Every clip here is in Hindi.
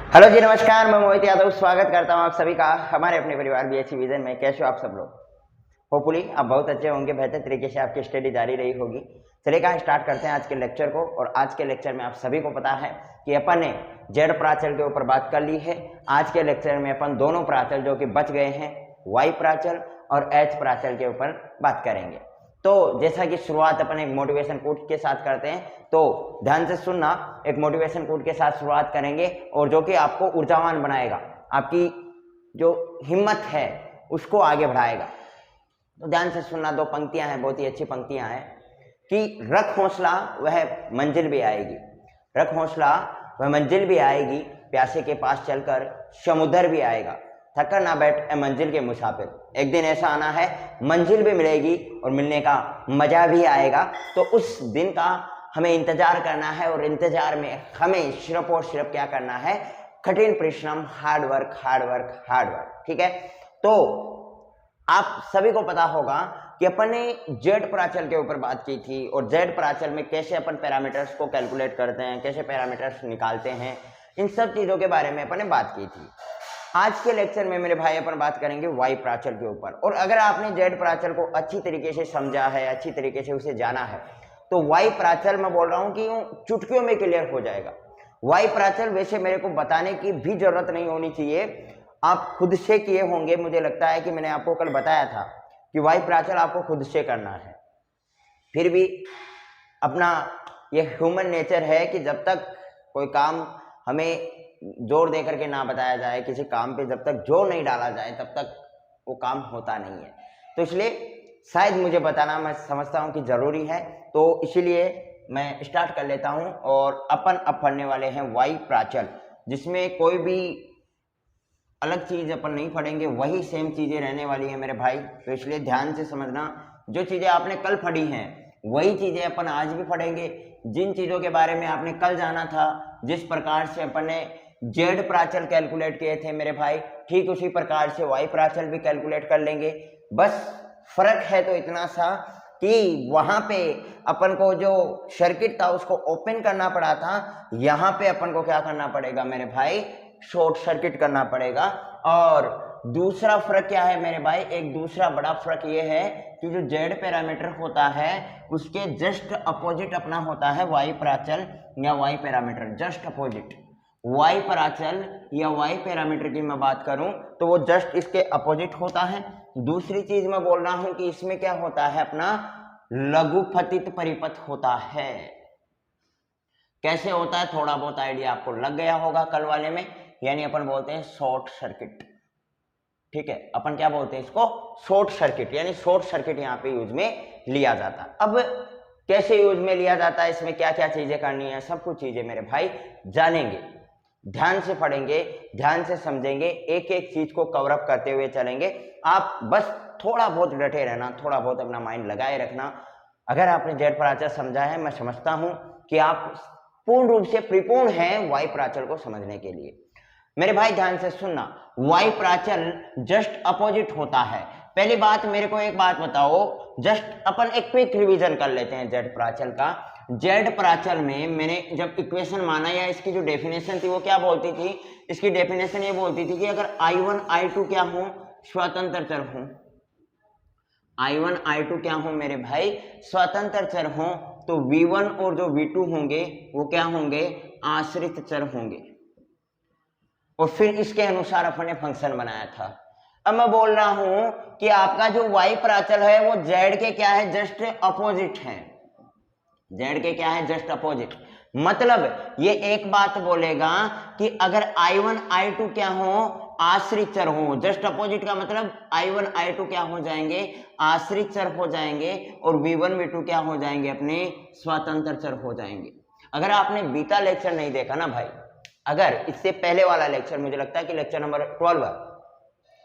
हेलो जी, नमस्कार। मैं मोहित यादव स्वागत करता हूं आप सभी का हमारे अपने परिवार बीएससी विजन में। कैसे हो आप सब लोग? होपफुली आप बहुत अच्छे होंगे, बेहतर तरीके से आपकी स्टडी जारी रही होगी। चलिए कहाँ स्टार्ट करते हैं आज के लेक्चर को। और आज के लेक्चर में आप सभी को पता है कि अपन ने जेड प्राचल के ऊपर बात कर ली है। आज के लेक्चर में अपन दोनों प्राचल जो कि बच गए हैं, वाई प्राचल और एच प्राचल के ऊपर बात करेंगे। तो जैसा कि शुरुआत अपन एक मोटिवेशन कोट के साथ करते हैं, तो ध्यान से सुनना। एक मोटिवेशन कोट के साथ शुरुआत करेंगे और जो कि आपको ऊर्जावान बनाएगा, आपकी जो हिम्मत है उसको आगे बढ़ाएगा। तो ध्यान से सुनना। दो पंक्तियां हैं, बहुत ही अच्छी पंक्तियां हैं कि रख हौसला वह मंजिल भी आएगी, रख हौसला वह मंजिल भी आएगी, प्यासे के पास चलकर समुद्र भी आएगा, थकर ना बैठ ए मंजिल के मुसाफिर। एक दिन ऐसा आना है, मंजिल भी मिलेगी और मिलने का मजा भी आएगा। तो उस दिन का हमें इंतजार करना है और इंतजार में हमें सिर्फ और सिर्फ क्या करना है? कठिन परिश्रम, hard work, hard work, hard work. ठीक है। तो आप सभी को पता होगा कि अपन ने जेड प्राचल के ऊपर बात की थी और जेड प्राचल में कैसे अपन पैरामीटर्स को कैलकुलेट करते हैं, कैसे पैरामीटर्स निकालते हैं, इन सब चीजों के बारे में अपन ने बात की थी। आज के लेक्चर में मेरे भाई अपन बात करेंगे वाई प्राचल के ऊपर। और अगर आपने जेड प्राचल को अच्छी तरीके से समझा है, अच्छी तरीके से उसे जाना है, तो वाई प्राचल मैं बोल रहा हूं कि चुटकियों में क्लियर हो जाएगा। वाई प्राचल वैसे मेरे को बताने की भी जरूरत नहीं होनी चाहिए, आप खुद से किए होंगे। मुझे लगता है कि मैंने आपको कल बताया था कि वाई प्राचल आपको खुद से करना है। फिर भी अपना ये ह्यूमन नेचर है कि जब तक कोई काम हमें जोर दे करके ना बताया जाए, किसी काम पे जब तक जोर नहीं डाला जाए, तब तक वो काम होता नहीं है। तो इसलिए शायद मुझे बताना, मैं समझता हूँ कि जरूरी है, तो इसीलिए मैं स्टार्ट कर लेता हूँ। और अपन अब पढ़ने वाले हैं वाई प्राचल, जिसमें कोई भी अलग चीज अपन नहीं पढ़ेंगे, वही सेम चीजें रहने वाली है मेरे भाई। तो इसलिए ध्यान से समझना, जो चीजें आपने कल पढ़ी हैं वही चीजें अपन आज भी पढ़ेंगे। जिन चीजों के बारे में आपने कल जाना था, जिस प्रकार से अपन ने जेड प्राचल कैलकुलेट किए थे मेरे भाई, ठीक उसी प्रकार से वाई प्राचल भी कैलकुलेट कर लेंगे। बस फर्क है तो इतना सा कि वहां पे अपन को जो सर्किट था उसको ओपन करना पड़ा था, यहाँ पे अपन को क्या करना पड़ेगा मेरे भाई? शॉर्ट सर्किट करना पड़ेगा। और दूसरा फर्क क्या है मेरे भाई? एक दूसरा बड़ा फर्क ये है कि जो जेड पैरामीटर होता है उसके जस्ट अपोजिट अपना होता है वाई प्राचल या Y parameter, just opposite. Y प्राचल या वाई पैरामीटर की मैं बात करूं तो वो जस्ट इसके अपोजिट होता है। दूसरी चीज मैं बोल रहा हूं कि इसमें क्या होता है? अपना लघुपतित परिपथ होता है। कैसे होता है? थोड़ा बहुत आइडिया आपको लग गया होगा कल वाले में। यानी अपन बोलते हैं शॉर्ट सर्किट। ठीक है, अपन क्या बोलते हैं इसको? Short circuit. यानी शॉर्ट सर्किट यहाँ पे यूज में लिया जाता है। अब कैसे यूज में लिया जाता है, इसमें क्या क्या चीजें करनी है, सब कुछ चीजें मेरे भाई जानेंगे। ध्यान से पढ़ेंगे, ध्यान से समझेंगे, एक एक चीज को कवर अप करते हुए चलेंगे। आप बस थोड़ा बहुत डटे रहना, थोड़ा बहुत अपना माइंड लगाए रखना। अगर आपने जेड प्राचल समझा है, मैं समझता हूं कि आप पूर्ण रूप से परिपूर्ण हैं वाई प्राचल को समझने के लिए। मेरे भाई ध्यान से सुनना, वाई प्राचल जस्ट अपोजिट होता है। पहली बात, मेरे को एक बात बताओ, जस्ट अपन एक क्विक रिवीजन कर लेते हैं जेड प्राचल का। जेड प्राचल में मैंने जब इक्वेशन माना या इसकी जो डेफिनेशन थी वो क्या बोलती थी? इसकी डेफिनेशन ये बोलती थी कि अगर I1 I2 क्या हो? स्वतंत्र चर हो। I1 I2 क्या हो मेरे भाई? स्वतंत्र चर हो। तो V1 और जो V2 होंगे वो क्या होंगे? आश्रित चर होंगे। और फिर इसके अनुसार अपन ने फंक्शन बनाया था। अब मैं बोल रहा हूं कि आपका जो वाई प्राचल है वो जेड के क्या है? जस्ट अपोजिट है। जेड के क्या है? Just opposite. मतलब ये एक बात बोलेगा कि अगर I1 I2 क्या हो? आश्रित चर हो। जस्ट अपोजिट का मतलब I1 I2 क्या हो जाएंगे? आश्रित चर हो जाएंगे। और V1 V2 क्या हो जाएंगे? अपने स्वतंत्र चर हो जाएंगे। अगर आपने बीता लेक्चर नहीं देखा ना भाई, अगर इससे पहले वाला लेक्चर, मुझे लगता है कि लेक्चर नंबर 12 है,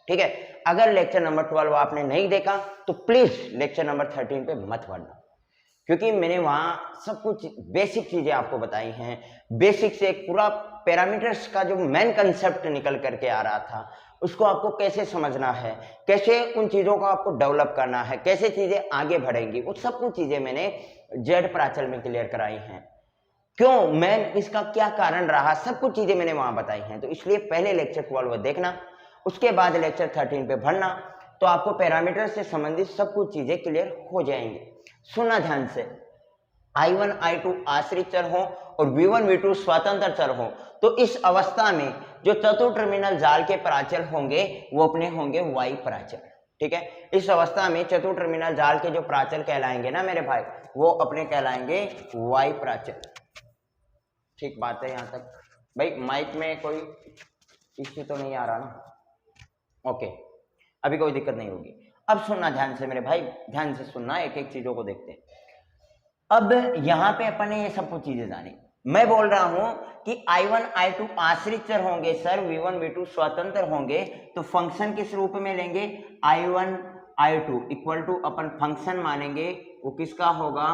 ठीक है, अगर लेक्चर नंबर 12 आपने नहीं देखा तो प्लीज लेक्चर नंबर 13 पे मत पढ़ना, क्योंकि मैंने वहां सब कुछ बेसिक चीजें आपको बताई हैं। बेसिक से एक पूरा पैरामीटर्स का जो मेन कंसेप्ट निकल करके आ रहा था, उसको आपको कैसे समझना है, कैसे उन चीजों को आपको डेवलप करना है, कैसे चीजें आगे बढ़ेंगी, वो सब कुछ चीजें मैंने जेड प्राचल में क्लियर कराई हैं। क्यों, मैं इसका क्या कारण रहा, सब कुछ चीजें मैंने वहां बताई हैं। तो इसलिए पहले लेक्चर 12 देखना, उसके बाद लेक्चर 13 पे भरना, तो आपको पैरामीटर से संबंधित सब कुछ चीजें क्लियर हो जाएंगी। सुनना ध्यान से, I1 I2 आश्रित चर हो और V1 V2 स्वतंत्र चर हो, तो इस अवस्था में जो चतुर टर्मिनल जाल के प्राचल होंगे वो अपने होंगे वाई प्राचल। ठीक है, इस अवस्था में चतुर टर्मिनल जाल के जो प्राचल कहलाएंगे ना मेरे भाई, वो अपने कहलाएंगे वाई प्राचल। ठीक बात है यहां तक भाई? माइक में कोई इश्यू तो नहीं आ रहा ना? ओके, अभी कोई दिक्कत नहीं होगी। अब सुनना ध्यान से मेरे भाई, ध्यान से सुनना, एक एक चीजों को देखते हैं। अब यहां पे अपन ने ये सब कुछ चीजें जानी। मैं बोल रहा हूं कि I1 I2 आश्रित चर होंगे सर, V1 V2 स्वतंत्र होंगे, तो फंक्शन किस रूप में लेंगे? I1 I2 equal to upon function मानेंगे वो किसका होगा?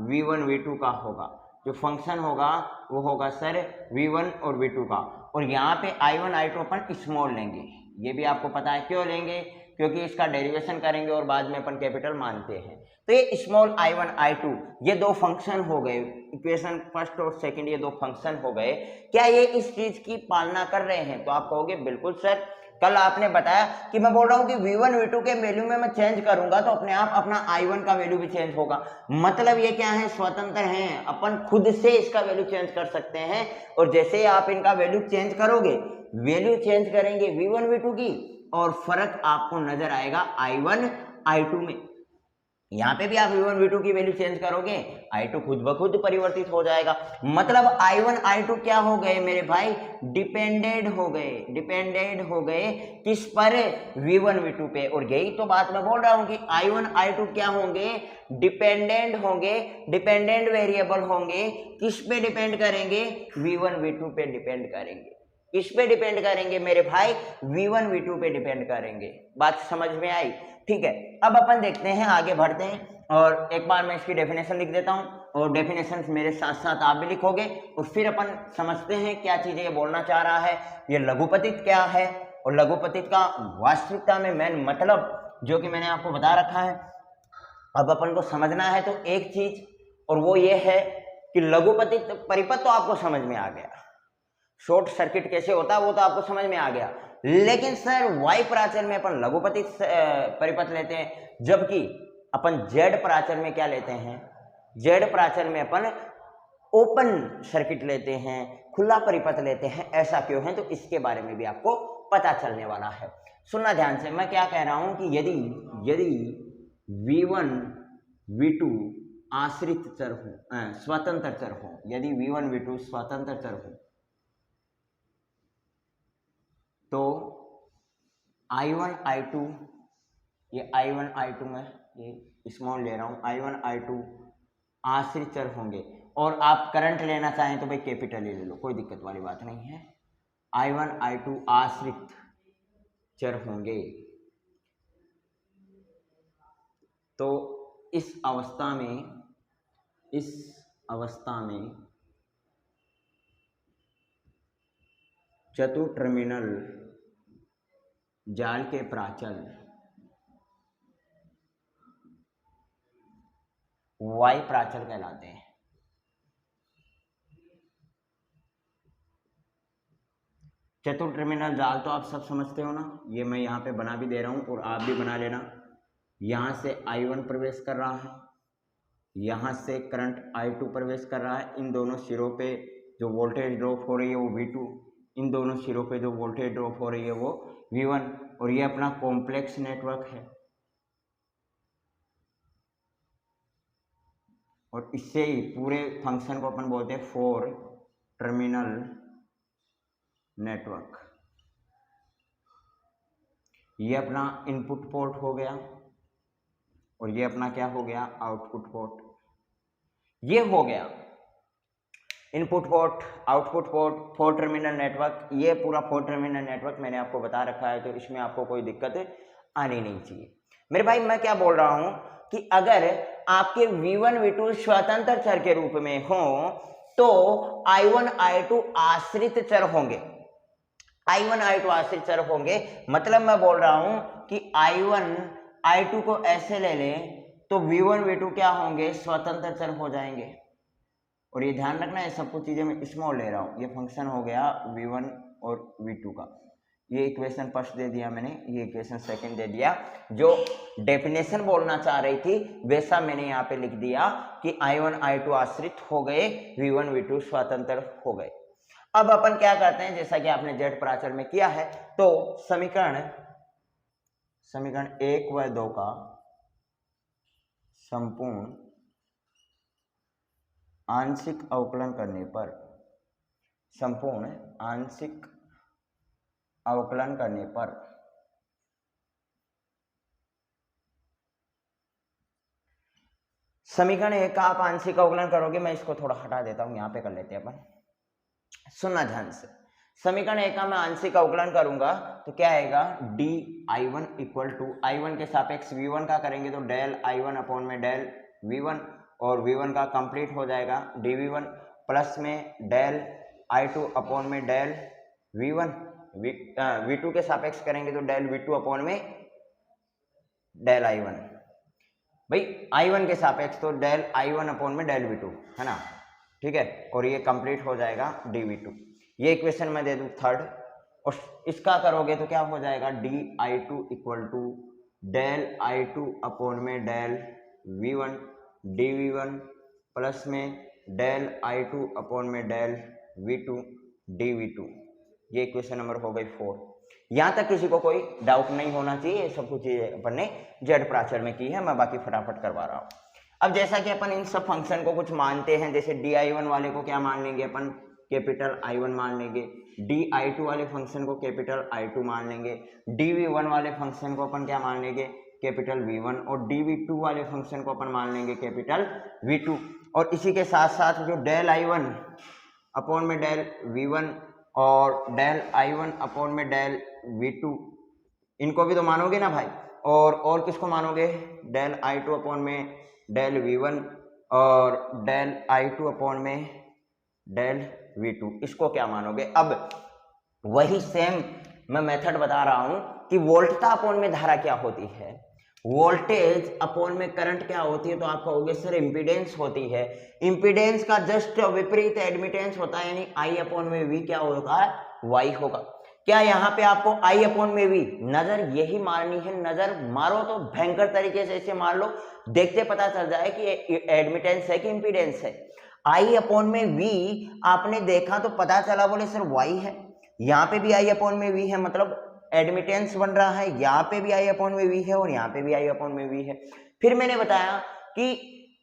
V1 V2 का होगा। जो फंक्शन होगा वो होगा सर V1 और V2 का। और यहाँ पे I1 I2 अपन स्मॉल लेंगे, ये भी आपको पता है क्यों लेंगे, क्योंकि इसका डेरिवेशन करेंगे और बाद में अपन कैपिटल मानते हैं। तो ये स्मॉल I1 I2 ये दो फंक्शन हो गए, इक्वेशन फर्स्ट और सेकंड ये दो फंक्शन हो गए। क्या ये इस चीज की पालना कर रहे हैं? तो आप कहोगे बिल्कुल सर, कल आपने बताया कि मैं बोल रहा हूं कि V1 V2 के वैल्यू में मैं चेंज करूंगा तो अपने आप अपना I1 का वैल्यू भी चेंज होगा। मतलब ये क्या है? स्वतंत्र हैं, अपन खुद से इसका वैल्यू चेंज कर सकते हैं। और जैसे ही आप इनका वैल्यू चेंज करोगे, वैल्यू चेंज करेंगे V1 V2 की, और फर्क आपको नजर आएगा I1 I2 में। यहाँ पे भी आप V1 V2 की वैल्यू चेंज करोगे, I2 खुद ब खुद परिवर्तित हो जाएगा। मतलब I1 I2 क्या हो गए मेरे भाई? डिपेंडेंट हो गए। डिपेंडेंट हो गए किस पर? V1 V2 पे। और यही तो बात मैं बोल रहा हूँ कि I1 I2 क्या होंगे? डिपेंडेंट होंगे, डिपेंडेंट वेरिएबल होंगे। किस पे डिपेंड करेंगे? V1 V2 पे डिपेंड करेंगे। किस पे डिपेंड करेंगे मेरे भाई? V1 V2 पे डिपेंड करेंगे। बात समझ में आई? ठीक है, अब अपन देखते हैं, आगे बढ़ते हैं। और एक बार मैं इसकी डेफिनेशन लिख देता हूं, और डेफिनेशन मेरे साथ साथ आप भी लिखोगे, और फिर अपन समझते हैं क्या चीजें ये बोलना चाह रहा है, ये लघुपतित क्या है, और लघुपतित का वास्तविकता में मेन मतलब जो कि मैंने आपको बता रखा है। अब अपन को समझना है तो एक चीज, और वो ये है कि लघुपतित परिपथ तो आपको समझ में आ गया, शॉर्ट सर्किट कैसे होता है वो तो आपको समझ में आ गया। लेकिन सर वाई प्राचल में अपन लघुपतित परिपथ लेते हैं, जबकि अपन जेड प्राचल में क्या लेते हैं? जेड प्राचल में अपन ओपन सर्किट लेते हैं, खुला परिपथ लेते हैं। ऐसा क्यों है? तो इसके बारे में भी आपको पता चलने वाला है। सुनना ध्यान से, मैं क्या कह रहा हूं कि यदि V1 V2 आश्रित चर हो, स्वतंत्र चर हो, यदि V1 V2 स्वतंत्र चर हो, तो I1 I2, ये I1 I2 में ये स्मॉल ले रहा हूं, I1 I2 आश्रित चर होंगे। और आप करंट लेना चाहें तो भाई कैपिटल ले लो, कोई दिक्कत वाली बात नहीं है। I1 I2 आश्रित चर होंगे, तो इस अवस्था में चतुर टर्मिनल जाल के प्राचल वाई प्राचल कहलाते हैं। चतुर टर्मिनल जाल तो आप सब समझते हो ना, ये मैं यहाँ पे बना भी दे रहा हूँ और आप भी बना लेना। यहाँ से I1 प्रवेश कर रहा है, यहाँ से करंट I2 प्रवेश कर रहा है। इन दोनों सिरों पे जो वोल्टेज ड्रॉप हो रही है वो V2, इन दोनों सिरों पे जो वोल्टेज ड्रॉप हो रही है वो V1। और ये अपना कॉम्प्लेक्स नेटवर्क है, और इससे ही पूरे फंक्शन को अपन बोलते हैं 4 टर्मिनल नेटवर्क। ये अपना इनपुट पोर्ट हो गया, और ये अपना क्या हो गया? Output port. ये हो गया input port, output port, 4 terminal network. ये पूरा 4 टर्मिनल नेटवर्क मैंने आपको बता रखा है, तो इसमें आपको कोई दिक्कत आनी नहीं चाहिए मेरे भाई। मैं क्या बोल रहा हूं कि अगर आपके V1 V2 स्वतंत्र चर के रूप में हो, तो I1 I2 आश्रित चर होंगे। I1 I2 आश्रित चर होंगे, मतलब मैं बोल रहा हूं कि I1 I2 को ऐसे ले लें तो V1 V2 क्या होंगे? स्वतंत्र चर हो जाएंगे। और ये ध्यान रखना है सब कुछ चीजें मैं स्मॉल ले रहा हूँ। ये फंक्शन हो गया v1 और v2 का, ये इक्वेशन फर्स्ट दे दिया मैंने, ये इक्वेशन सेकंड दे दिया। जो डेफिनेशन बोलना चाह रही थी वैसा मैंने यहाँ पे लिख दिया कि i1 i2 आश्रित हो गए, v1 v2 स्वतंत्र हो गए। अब अपन क्या करते हैं, जैसा कि आपने जेड प्राचल में किया है, तो समीकरण 1 व 2 का संपूर्ण आंशिक अवकलन करने पर, संपूर्ण आंशिक अवकलन करने पर समीकरण 1 का आप आंशिक अवकलन करोगे, मैं इसको थोड़ा हटा देता हूं, यहां पे कर लेते हैं अपन, सुनना ध्यान से। समीकरण 1 का मैं आंशिक अवकलन करूंगा तो क्या आएगा, di1 इक्वल टू i1 के सापेक्ष v1 का करेंगे तो डेल i1 अपॉन में डेल v1, और v1 का कंप्लीट हो जाएगा dv1 प्लस में डेल i2 अपॉन में डेल v1, v2 के सापेक्ष करेंगे तो डेल v2 अपॉन में डेल i1, भाई i1 के सापेक्ष तो डेल i1 अपॉन में डेल v2 है ना, ठीक है, और ये कंप्लीट हो जाएगा dv2। ये इक्वेशन मैं दे दूं थर्ड, और इसका करोगे तो क्या हो जाएगा, di2 equal to del i2 upon में डेल v1 dv1 प्लस में डेल i2 अपॉन में डेल v2 dv2। ये इक्वेशन नंबर हो गई 4। यहां तक किसी को कोई डाउट नहीं होना चाहिए, ये सब कुछ अपन ने जेड प्राचल में की है, मैं बाकी फटाफट करवा रहा हूं। अब जैसा कि अपन इन सब फंक्शन को कुछ मानते हैं, जैसे di1 वाले को क्या मान लेंगे अपन, कैपिटल I1 मान लेंगे, di2 वाले फंक्शन को कैपिटल I2 मान लेंगे, dv1 वाले फंक्शन को अपन क्या मान लेंगे, कैपिटल v1, और dv2 वाले फंक्शन को अपन मान लेंगे कैपिटल v2। और इसी के साथ साथ जो डेल i1 अपॉन में डेल v1 और डेल i1 अपॉन में डेल v2, इनको भी तो मानोगे ना भाई, और किसको मानोगे, डेल i2 अपॉन में डेल v1 और डेल i2 अपॉन में डेल v2, इसको क्या मानोगे। अब वही सेम मैं मेथड बता रहा हूं कि वोल्टता अपॉन में धारा क्या होती है, वोल्टेज अपॉन में करंट क्या होती है, तो आप कहोगे सर इम्पीडेंस होती है। इम्पीडेंस का जस्ट विपरीत एडमिटेंस होता है, यानी आई अपॉन में वी क्या होगा, वाई होगा। क्या यहाँ पे आपको आई अपॉन में वी नजर यही मारनी है, नजर मारो तो भयंकर तरीके से ऐसे मार लो, देखते पता चल जाए कि एडमिटेंस है कि इम्पीडेंस है। आई अपॉन में वी आपने देखा तो पता चला, बोले सर वाई है, यहाँ पे भी आई अपॉन में वी है, मतलब एडमिटेंस बन रहा है, यहाँ पे भी आई अपॉन में वी है और यहाँ पे भी आई अपॉन में वी है। फिर मैंने बताया कि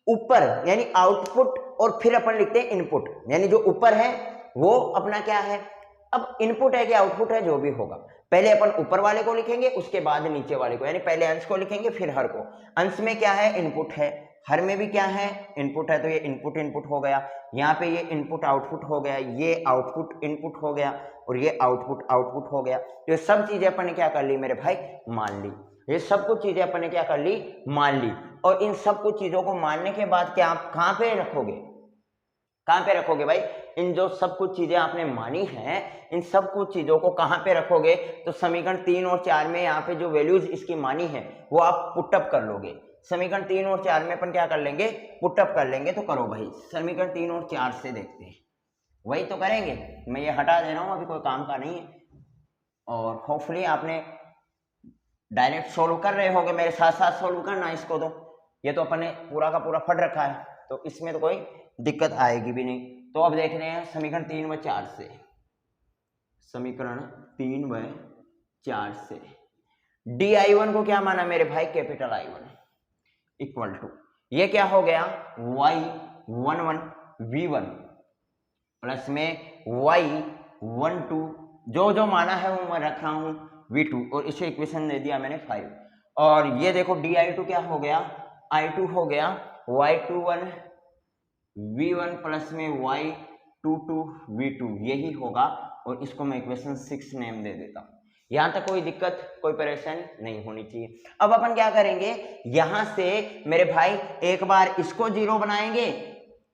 ऊपर यानी आउटपुट और फिर अपन लिखते हैं इनपुट, यानी जो ऊपर है वो अपना क्या है, अब इनपुट है कि आउटपुट है, जो भी होगा, पहले अपन ऊपर वाले को लिखेंगे उसके बाद नीचे वाले को, यानी पहले अंश को लिखेंगे फिर हर को। अंश में क्या है, इनपुट है, हर में भी क्या है, इनपुट है, तो ये इनपुट इनपुट हो गया, यहाँ पे ये इनपुट आउटपुट हो गया, ये आउटपुट इनपुट हो गया और ये आउटपुट आउटपुट हो गया। तो ये सब चीजें अपन ने क्या कर ली मेरे भाई, मान ली। ये सब कुछ चीजें अपन ने क्या कर ली, मान ली। और इन सब कुछ चीजों को मानने के बाद क्या आप कहाँ पे रखोगे, कहाँ पे रखोगे भाई, इन जो सब कुछ चीजें आपने मानी हैं इन सब कुछ चीजों को कहाँ पे रखोगे, तो समीकरण 3 और 4 में यहाँ पे जो वैल्यूज इसकी मानी है वो आप पुटअप कर लोगे। समीकरण 3 और 4 में अपन क्या कर लेंगे, पुटअप कर लेंगे। तो करो भाई, समीकरण 3 और 4 से देखते हैं, वही तो करेंगे, मैं ये हटा दे रहा हूँ, अभी कोई काम का नहीं है। और होपफुली आपने डायरेक्ट सोल्व कर रहे होगे, मेरे साथ साथ सोल्व करना इसको, तो ये तो अपन ने पूरा का पूरा पढ़ रखा है, तो इसमें तो कोई दिक्कत आएगी भी नहीं। तो अब देख रहे हैं समीकरण 3 व 4 से, समीकरण 3 व 4 से di1 को क्या माना मेरे भाई, कैपिटल I1 इक्वल टू, ये क्या हो गया, y11 v1 प्लस में y12, जो जो माना है वो मैं रख रहा हूं v2, और इसे इक्वेशन दे दिया मैंने 5। और ये देखो di2 क्या हो गया, i2 हो गया y21 v1 प्लस में y22 v2, यही होगा, और इसको मैं इक्वेशन 6 नेम दे देता हूं। यहां तक कोई दिक्कत कोई परेशानी नहीं होनी चाहिए। अब अपन क्या करेंगे, यहां से मेरे भाई एक बार इसको 0 बनाएंगे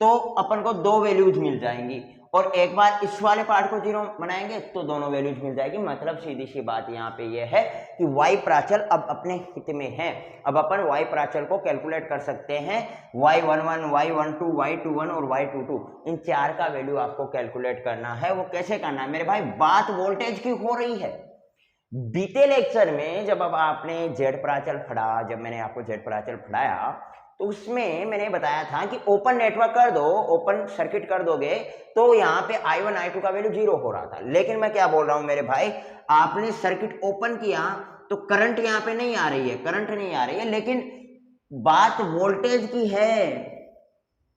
तो अपन को दो वैल्यूज मिल जाएंगी, और एक बार इस वाले पार्ट को 0 बनाएंगे तो दोनों वैल्यूज मिल जाएगी। मतलब सीधी सी बात यहाँ पे ये है कि y प्राचल अब अपने हित में है। अब अपन y प्राचल को कैलकुलेट कर सकते हैं, y11, y12, y21 और y22, इन चार का वैल्यू आपको कैलकुलेट करना है। वो कैसे करना है मेरे भाई, बात वोल्टेज की हो रही है। बीते लेक्चर में जब अब आपने जेड प्राचल पढ़ा, जब मैंने आपको जेड प्राचल पढ़ाया तो उसमें मैंने बताया था कि ओपन नेटवर्क कर दो, ओपन सर्किट कर दोगे तो यहाँ पे I1 I2 का वैल्यू 0 हो रहा था। लेकिन मैं क्या बोल रहा हूं मेरे भाई, आपने सर्किट ओपन किया तो करंट यहाँ पे नहीं आ रही है, करंट नहीं आ रही है, लेकिन बात वोल्टेज की है।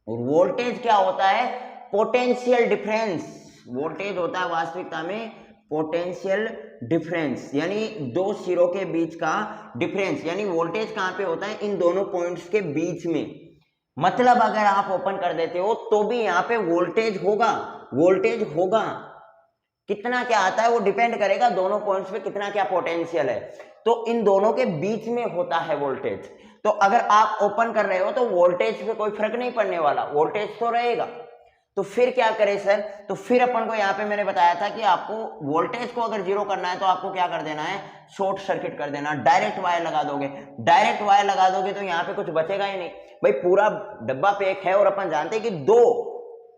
और वोल्टेज क्या होता है, पोटेंशियल डिफरेंस। वोल्टेज होता है वास्तविकता में पोटेंशियल डिफरेंस, यानी दो सिरों के बीच का डिफरेंस। यानी वोल्टेज कहां पे होता है, इन दोनों पॉइंट्स के बीच में। मतलब अगर आप ओपन कर देते हो तो भी यहाँ पे वोल्टेज होगा, वोल्टेज होगा। कितना क्या आता है वो डिपेंड करेगा दोनों पॉइंट्स पे कितना क्या पोटेंशियल है, तो इन दोनों के बीच में होता है वोल्टेज। तो अगर आप ओपन कर रहे हो तो वोल्टेज पे कोई फर्क नहीं पड़ने वाला, वोल्टेज तो रहेगा। तो फिर क्या करें सर, तो फिर अपन को यहाँ पे मैंने बताया था कि आपको वोल्टेज को अगर 0 करना है तो आपको क्या कर देना है, शॉर्ट सर्किट कर देना। डायरेक्ट वायर लगा दोगे, डायरेक्ट वायर लगा दोगे तो यहाँ पे कुछ बचेगा ही नहीं भाई, पूरा डब्बा पैक है। और अपन जानते हैं कि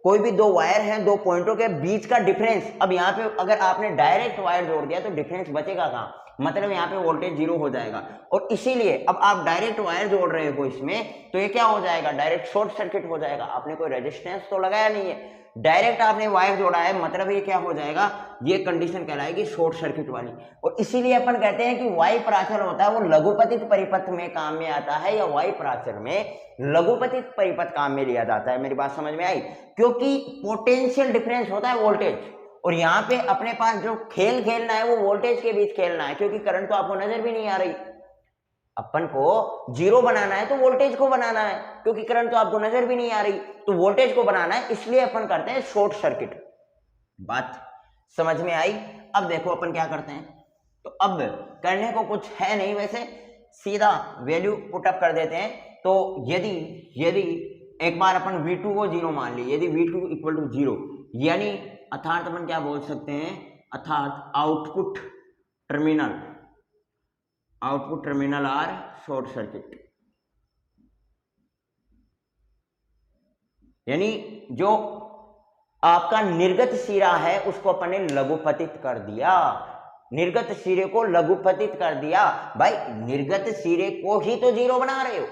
कोई भी दो वायर हैं, दो पॉइंटों के बीच का डिफरेंस। अब यहाँ पे अगर आपने डायरेक्ट वायर जोड़ दिया तो डिफरेंस बचेगा कहाँ, मतलब यहाँ पे वोल्टेज 0 हो जाएगा। और इसीलिए अब आप डायरेक्ट वायर जोड़ रहे हो इसमें, तो ये क्या हो जाएगा, डायरेक्ट शॉर्ट सर्किट हो जाएगा। आपने कोई रेजिस्टेंस तो लगाया नहीं है, डायरेक्ट आपने वायर जोड़ा है, मतलब ये क्या हो जाएगा, ये कंडीशन कहलाएगी शॉर्ट सर्किट वाली। और इसीलिए अपन कहते हैं कि वाई प्राचल होता है वो लघुपतित परिपथ में काम में आता है, या वाई प्राचल में लघुपतित परिपथ काम में लिया जाता है। मेरी बात समझ में आई, क्योंकि पोटेंशियल डिफरेंस होता है वोल्टेज, और यहाँ पे अपने पास जो खेल खेलना है वो वोल्टेज के बीच खेलना है, क्योंकि करंट तो आपको नजर भी नहीं आ रही। अपन को 0 बनाना है तो वोल्टेज को बनाना है, क्योंकि करंट तो आपको नजर भी नहीं आ रही, तो वोल्टेज को बनाना है, इसलिए अपन करते हैं शॉर्ट सर्किट। बात समझ में आई। अब देखो अपन क्या करते हैं, तो अब करने को कुछ है नहीं, वैसे सीधा वैल्यू पुटअप कर देते हैं। तो यदि एक बार अपन V2 को 0 मान ली, यदि V2 इक्वल टू 0, यानी अर्थात अपन क्या बोल सकते हैं, अर्थात output terminal are short circuit, यानी जो आपका निर्गत सिरा है उसको अपन ने लघुपतित कर दिया, निर्गत सिरे को लघुपतित कर दिया। भाई निर्गत सिरे को ही तो 0 बना रहे हो,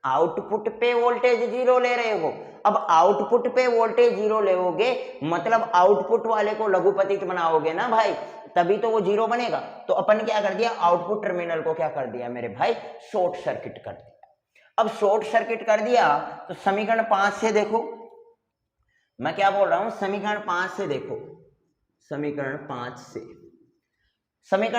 आउटपुट पे वोल्टेज 0 ले रहे हो। अब आउटपुट पे वोल्टेज 0 लेोगे मतलब आउटपुट वाले को लघुपतित बनाओगे ना भाई, तभी तो वो 0 बनेगा। तो अपन क्या कर दिया, आउटपुट टर्मिनल को क्या कर दिया मेरे भाई, शॉर्ट सर्किट कर दिया। अब शॉर्ट सर्किट कर दिया तो समीकरण 5 से देखो, मैं क्या बोल रहा हूं, समीकरण 5 से देखो, समीकरण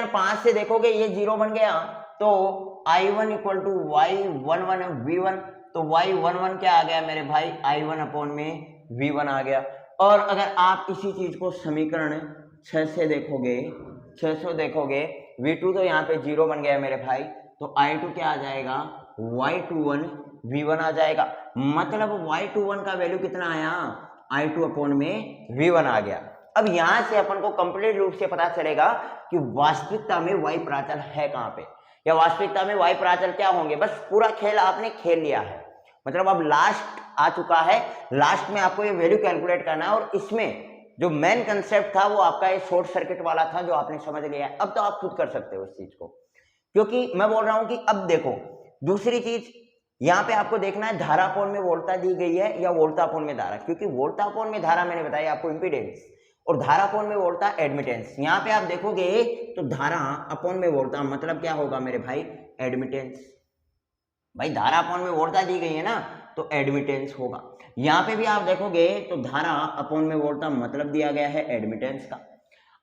5 से देखोगे ये 0 बन गया, तो I1 equal to Y11 V1, तो Y11 क्या आ गया मेरे भाई, I1 अपॉन में V1 आ गया। और अगर आप इसी चीज को समीकरण 6 से देखोगे, V2 तो यहाँ पे 0 बन गया मेरे भाई, तो I2 क्या आ जाएगा, Y21 V1 आ जाएगा। मतलब Y21 का वैल्यू कितना आया, I2 अपॉन में V1 आ गया। अब यहां से अपन को कंप्लीट रूप से पता चलेगा कि वास्तविकता में वाई प्राचल है कहां पे, या वास्तविकता में वाई प्राचल क्या होंगे। बस पूरा खेल आपने खेल लिया है, मतलब अब लास्ट आ चुका है, लास्ट में आपको ये वैल्यू कैलकुलेट करना है। और इसमें जो मेन कंसेप्ट था वो आपका ये शॉर्ट सर्किट वाला था, जो आपने समझ लिया है। अब तो आप खुद कर सकते हो इस चीज को, क्योंकि मैं बोल रहा हूं कि अब देखो दूसरी चीज यहाँ पे आपको देखना है, धारापोल में वोल्टता दी गई है या वोल्टापोल में धारा, क्योंकि वोल्टापोल में धारा मैंने बताया आपको इंपीडेंस, और धारापोल में वोल्टा एडमिटेंस। यहाँ पे आप देखोगे तो धारा अपोन में वोल्टा मतलब क्या होगा मेरे भाई, एडमिटेंस। भाई धारा अपोन में वोल्टा दी गई है ना, तो एडमिटेंस होगा। यहाँ पे भी आप देखोगे तो धारा अपोन में वोल्टा मतलब दिया गया है एडमिटेंस का।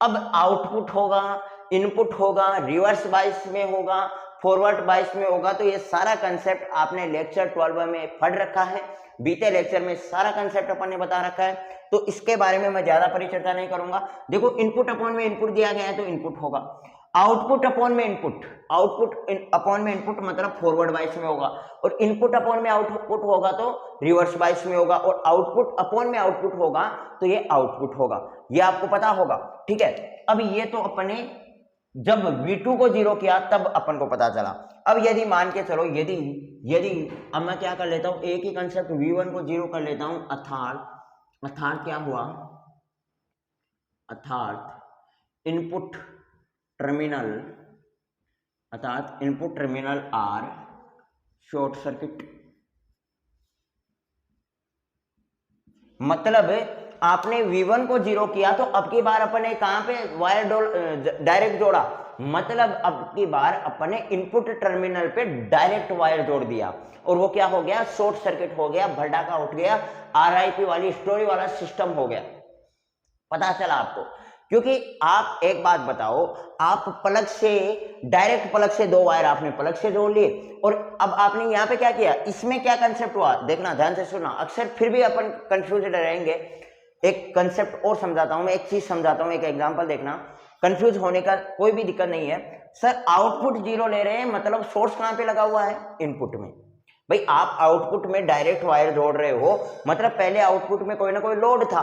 अब आउटपुट होगा, इनपुट होगा, रिवर्स बाइस में होगा, फॉरवर्ड बाइस में होगा। तो ये सारा कंसेप्ट आपने लेक्चर 12 में पढ़ रखा है, बीते लेक्चर में सारा कंसेप्ट अपन ने बता रखा है, तो इसके बारे में मैं ज्यादा परिचर्चा नहीं करूंगा। देखो इनपुट अपॉन में इनपुट दिया गया है तो इनपुट होगा, आउटपुट अपॉन में इनपुट, आउटपुट अपॉन में इनपुट मतलब फॉरवर्ड बाइस में होगा, और इनपुट अपॉन में आउटपुट होगा तो रिवर्स बाइस में होगा, और आउटपुट अपॉन में आउटपुट होगा तो ये आउटपुट होगा, ये आपको पता होगा। ठीक है, अब ये तो अपने जब V2 को जीरो किया तब अपन को पता चला। अब यदि मान के चलो, यदि यदि अब मैं क्या कर लेता हूं, एक ही कंसेप्ट V1 को जीरो कर लेता हूं, अर्थात क्या हुआ, अर्थात input terminal are short circuit. मतलब आपने V1 को जीरो किया तो अब की बार अपने कहां पे वायर डायरेक्ट जोड़ा, मतलब अब की बार अपने इनपुट टर्मिनल पे डायरेक्ट वायर जोड़ दिया, और वो क्या हो गया, शॉर्ट सर्किट हो गया, भड़ाका उठ गया, RIP वाली स्टोरी वाला सिस्टम हो गया। पता चला आपको? क्योंकि आप एक बात बताओ, आप प्लग से डायरेक्ट प्लग से दो वायर आपने प्लग से जोड़ लिए, और अब आपने यहाँ पे क्या किया, इसमें क्या कंसेप्ट हुआ, देखना ध्यान से सुनना, अक्सर फिर भी अपन कंफ्यूज रहेंगे। एक कंसेप्ट और समझाता हूं मैं, एक चीज समझाता हूं, एक एग्जांपल देखना, कंफ्यूज होने का कोई भी दिक्कत नहीं है। सर आउटपुट जीरो ले रहे हैं, मतलब सोर्स कहां पे लगा हुआ है, इनपुट में। भाई आप आउटपुट में डायरेक्ट वायर जोड़ रहे हो, मतलब पहले आउटपुट में कोई ना कोई लोड था,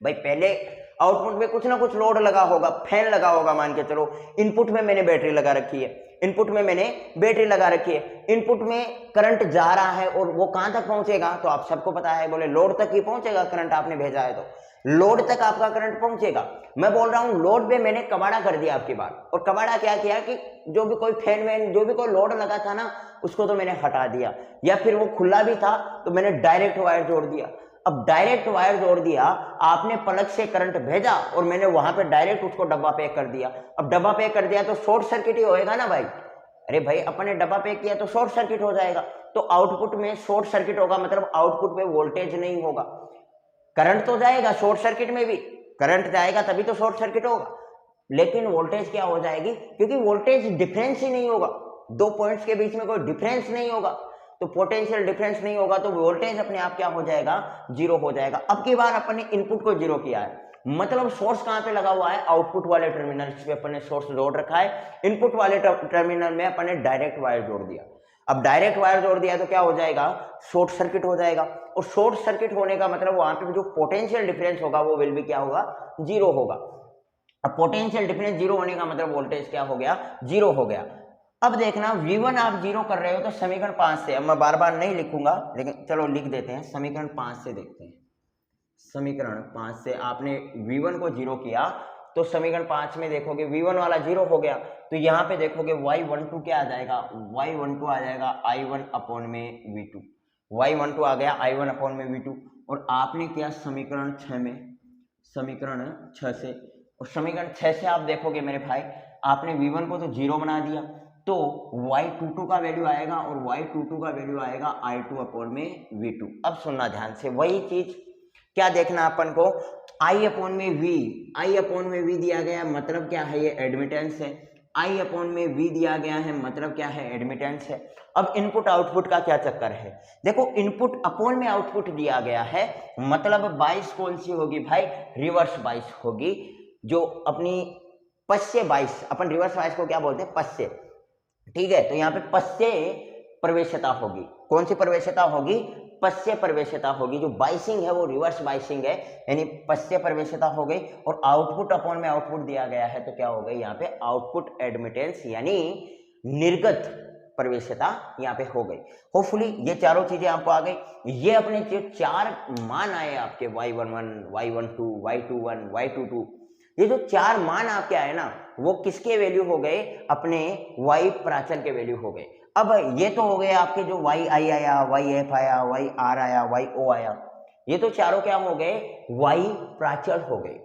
भाई पहले आउटपुट में कुछ ना कुछ लोड लगा होगा, फैन लगा होगा, मान के चलो इनपुट में मैंने बैटरी लगा रखी है, इनपुट में मैंने बैटरी लगा रखी है, इनपुट में करंट जा रहा है, और वो कहां तक पहुंचेगा, तो आप सबको पता है, बोले लोड तक ही पहुंचेगा, करंट आपने भेजा है तो लोड तक आपका करंट पहुंचेगा। मैं बोल रहा हूं लोड पे मैंने कबाड़ा कर दिया आपकी बात, और कबाड़ा क्या किया कि जो भी कोई फैन वैन जो भी कोई लोड लगा था ना, उसको तो मैंने हटा दिया, या फिर वो खुला भी था तो मैंने डायरेक्ट वायर जोड़ दिया। अब डायरेक्ट वायर जोड़ दिया, आपने प्लग से करंट भेजा और मैंने वहां पे डायरेक्ट उसको डब्बा पैक कर दिया। अब डब्बा पैक कर दिया तो शॉर्ट सर्किट ही होएगा ना भाई, अरे भाई अपने डब्बा पैक किया तो शॉर्ट सर्किट हो जाएगा, तो आउटपुट में शॉर्ट सर्किट होगा, मतलब आउटपुट पे वोल्टेज नहीं होगा, करंट तो जाएगा, शॉर्ट सर्किट में भी करंट जाएगा तभी तो शॉर्ट सर्किट होगा, लेकिन वोल्टेज क्या हो जाएगी, क्योंकि वोल्टेज डिफरेंस ही नहीं होगा, दो पॉइंट्स के बीच में कोई डिफरेंस नहीं होगा, तो पोटेंशियल डिफरेंस नहीं होगा तो वोल्टेज अपने आप क्या हो जाएगा, जीरो हो जाएगा। अब की बार अपन ने इनपुट को जीरो किया है, मतलब सोर्स कहां पे लगा हुआ है, आउटपुट वाले टर्मिनल पे अपन ने सोर्स जोड़ रखा है, इनपुट वाले टर्मिनल में अपन ने डायरेक्ट वायर जोड़ दिया। अब डायरेक्ट वायर जोड़ दिया तो क्या हो जाएगा, शॉर्ट सर्किट हो जाएगा, और शॉर्ट सर्किट होने का मतलब वहां पे जो पोटेंशियल डिफरेंस होगा वो विल भी क्या होगा, जीरो होगा। अब पोटेंशियल डिफरेंस जीरो होने का मतलब वोल्टेज क्या हो गया, जीरो हो गया। अब देखना V1 आप जीरो कर रहे हो तो समीकरण 5 से, अब मैं बार बार नहीं लिखूंगा लेकिन चलो लिख देते हैं, समीकरण 5 से देखते हैं। समीकरण 5 से आपने V1 को जीरो किया तो समीकरण 5 में देखोगे V1 वाला जीरो हो गया, तो यहाँ पे देखोगे Y12 क्या आ जाएगा, Y12 आ जाएगा I1 अपॉन में V2, Y12 आ गया I1 अपॉन में V2, और आपने किया समीकरण 6 में, समीकरण 6 से, और समीकरण 6 से आप देखोगे मेरे भाई, आपने V1 को तो जीरो बना दिया, तो Y22 का वैल्यू आएगा, और Y22 का वैल्यू आएगा I2 अपॉन में V2। अब सुनना ध्यान से, वही चीज क्या देखना अपन को, I अपॉन में V दिया गया, मतलब क्या है, ये एडमिटेंस है, I अपॉन में V दिया गया है, मतलब क्या है, एडमिटेंस है। अब इनपुट आउटपुट का क्या चक्कर है, देखो इनपुट अपॉन में आउटपुट दिया गया है, मतलब बाइस कौन सी होगी भाई, रिवर्स बाइस होगी, जो अपनी पश्चे बाइस, अपन रिवर्स बाइस को क्या बोलते हैं, पश्चे, ठीक है, तो यहाँ पे पश्चे प्रवेशता होगी, कौन सी प्रवेशता होगी, पश्चे प्रवेशता होगी, जो बाइसिंग है वो रिवर्स बाइसिंग है, यानी पश्चे प्रवेशता हो गई, और आउटपुट अपॉन में आउटपुट दिया गया है तो क्या हो गई, यहाँ पे आउटपुट एडमिटेंस यानी निर्गत प्रवेशता यहाँ पे हो गई। होपफुली ये चारों चीजें आपको आ गई, ये अपने जो चार मान आए आपके Y11, Y12, Y21, Y22, ये जो चार मान आपके आए ना, वो किसके वैल्यू हो गए, अपने Y प्राचल के वैल्यू हो गए। अब ये तो हो गए आपके जो YI आया, YF आया, YR आया, YO आया, ये तो चारों क्या हो गए, Y प्राचल हो गए,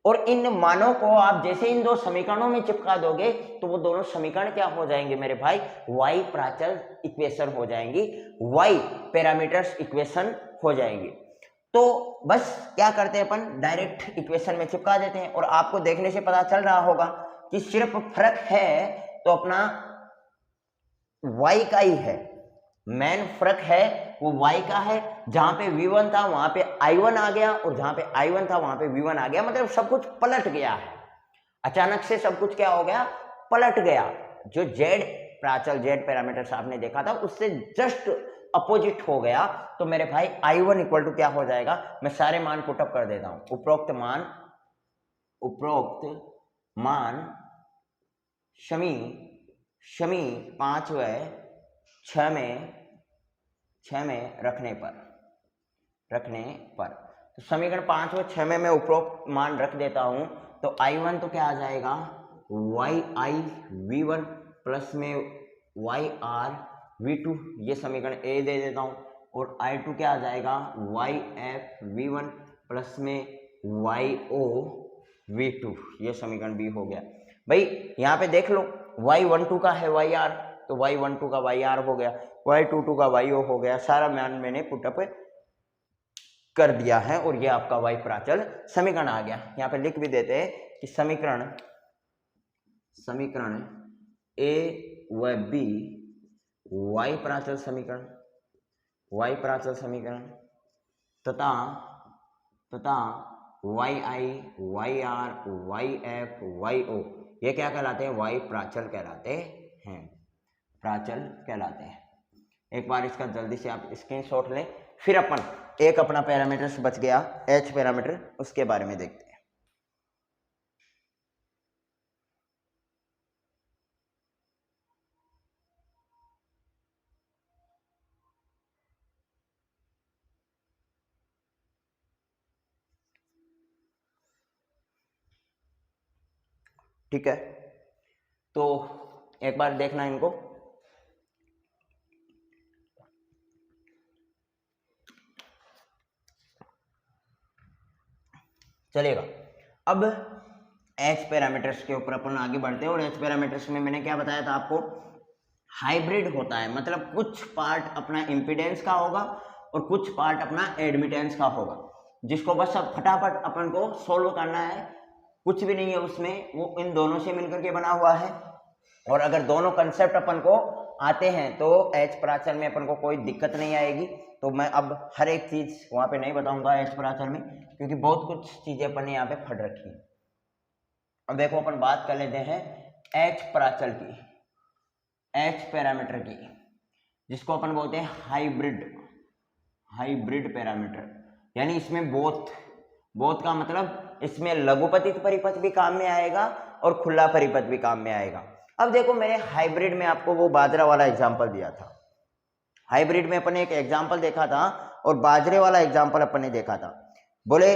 और इन मानों को आप जैसे इन दो समीकरणों में चिपका दोगे तो वो दोनों समीकरण क्या हो जाएंगे मेरे भाई, Y प्राचल इक्वेशन हो जाएंगी, Y पैरामीटर्स इक्वेशन हो जाएंगी। तो बस क्या करते हैं अपन, डायरेक्ट इक्वेशन में चिपका देते हैं, और आपको देखने से पता चल रहा होगा कि सिर्फ फर्क है तो अपना Y का ही है, मेन फर्क है वो Y का है, जहां पे V1 था वहां पे I1 आ गया, और जहां पे I1 था वहां पे V1 आ गया, मतलब सब कुछ पलट गया है। अचानक से सब कुछ क्या हो गया, पलट गया। जो जेड प्राचल, जेड पैरामीटर्स आपने देखा था उससे जस्ट अपोजिट हो गया। तो मेरे भाई I1 इक्वल टू क्या हो जाएगा, मैं सारे मान पुटअप कर देता हूं। उपरोक्त मान शमी 5 व 6 में रखने पर तो समीकरण 5 व 6 में मैं उपरोक्त मान रख देता हूं। तो I1 तो क्या आ जाएगा, YI V1 प्लस में YR V2, ये समीकरण ए दे देता हूं। और I2 क्या आ जाएगा, YF V1 प्लस में YO V2, ये समीकरण बी हो गया। भाई यहाँ पे देख लो, Y12 का है YR, तो Y12 का YR हो गया, Y22 का YO हो गया। सारा मान मैंने पुटअप कर दिया है और ये आपका Y प्राचल समीकरण आ गया। यहाँ पे लिख भी देते हैं कि समीकरण A व B Y प्राचल समीकरण तथा YI, YR, YF, YO ये क्या कहलाते हैं, Y प्राचल कहलाते हैं। एक बार इसका जल्दी से आप स्क्रीनशॉट लें, फिर अपन एक अपना पैरामीटर बच गया H पैरामीटर, उसके बारे में देखते हैं। ठीक है, तो एक बार देखना इनको। चलेगा। अब H पैरामीटर्स के ऊपर अपन आगे बढ़ते हैं। और H पैरामीटर्स में मैंने क्या बताया था आपको, हाइब्रिड होता है, मतलब कुछ पार्ट अपना इम्पीडेंस का होगा और कुछ पार्ट अपना एडमिटेंस का होगा, जिसको बस अब फटाफट अपन को सोल्व करना है। कुछ भी नहीं है उसमें, वो इन दोनों से मिलकर के बना हुआ है। और अगर दोनों कंसेप्ट अपन को आते हैं तो H प्राचल में अपन को कोई दिक्कत नहीं आएगी। तो मैं अब हर एक चीज वहां पे नहीं बताऊंगा H प्राचल में, क्योंकि बहुत कुछ चीजें अपन ने यहाँ पे फट रखी है। अब देखो अपन बात कर लेते हैं H प्राचल की, H पैरामीटर की, जिसको अपन बोलते हैं हाइब्रिड पैरामीटर। यानी इसमें बोथ का मतलब इसमें लघुपतित परिपथ भी काम में आएगा और खुला परिपथ भी काम में आएगा। अब देखो मैंने हाइब्रिड में आपको वो बाजरा वाला एग्जांपल दिया था। हाइब्रिड में अपन ने एक एग्जांपल देखा था और बाजरे वाला एग्जांपल अपन ने देखा था। बोले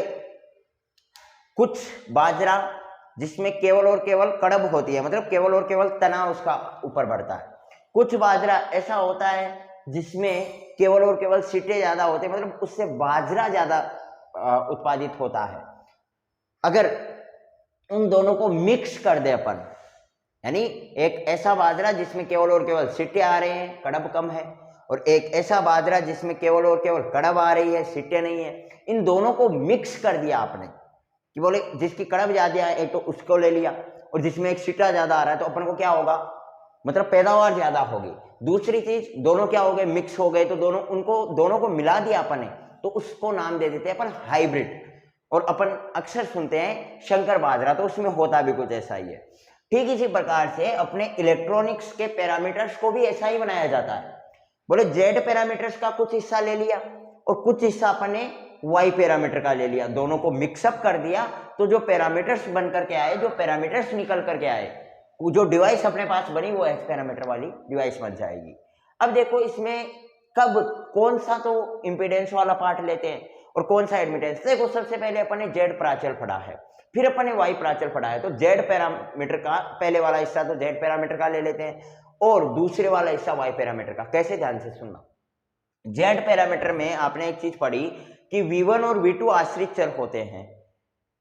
कुछ बाजरा जिसमें केवल और केवल कड़ब होती है, मतलब केवल और केवल तना उसका ऊपर बढ़ता है। कुछ बाजरा ऐसा होता है जिसमें केवल और केवल सीटे ज्यादा होते हैं, मतलब उससे बाजरा ज्यादा उत्पादित होता है। अगर उन दोनों को मिक्स कर दे अपन, यानी एक ऐसा बाजरा जिसमें केवल और केवल सीटे आ रहे हैं, कड़ब कम है, और एक ऐसा बाजरा जिसमें केवल और केवल कड़ब आ रही है, सीटे नहीं है, इन दोनों को मिक्स कर दिया आपने कि बोले जिसकी कड़ब ज्यादा है एक तो उसको ले लिया, और जिसमें एक सीटा ज्यादा आ रहा है तो अपन को क्या होगा, मतलब पैदावार ज्यादा होगी। दूसरी चीज, दोनों क्या हो गए, मिक्स हो गए, तो दोनों को मिला दिया अपन ने, तो उसको नाम दे देते हैं अपन हाइब्रिड। और अपन अक्सर सुनते हैं शंकर बाजरा, तो उसमें होता भी कुछ ऐसा ही है। ठीक इसी प्रकार से अपने इलेक्ट्रॉनिक्स के पैरामीटर्स को भी ऐसा ही बनाया जाता है। बोले जेड पैरामीटर्स का कुछ हिस्सा ले लिया और कुछ हिस्सा अपन ने वाई पैरामीटर का ले लिया, दोनों को मिक्सअप कर दिया, तो जो पैरामीटर्स बन करके आए, जो पैरामीटर्स निकल करके आए, वो जो डिवाइस अपने पास बनी वो एच पैरामीटर वाली डिवाइस बन जाएगी। अब देखो इसमें कब कौन सा तो इंपीडेंस वाला पार्ट लेते हैं और कौन सा एडमिटेंस। देखो सबसे पहले अपन ने जेड प्राचल पढ़ा है, फिर अपन ने वाई प्राचल पढ़ा है, तो जेड पैरामीटर का पहले वाला हिस्सा तो जेड पैरामीटर का ले लेते हैं और दूसरे वाला हिस्सा वाई पैरामीटर का। कैसे, ध्यान से सुनना। जेड पैरामीटर में आपने एक चीज पढ़ी कि V1 और V2 आश्रित चर होते हैं,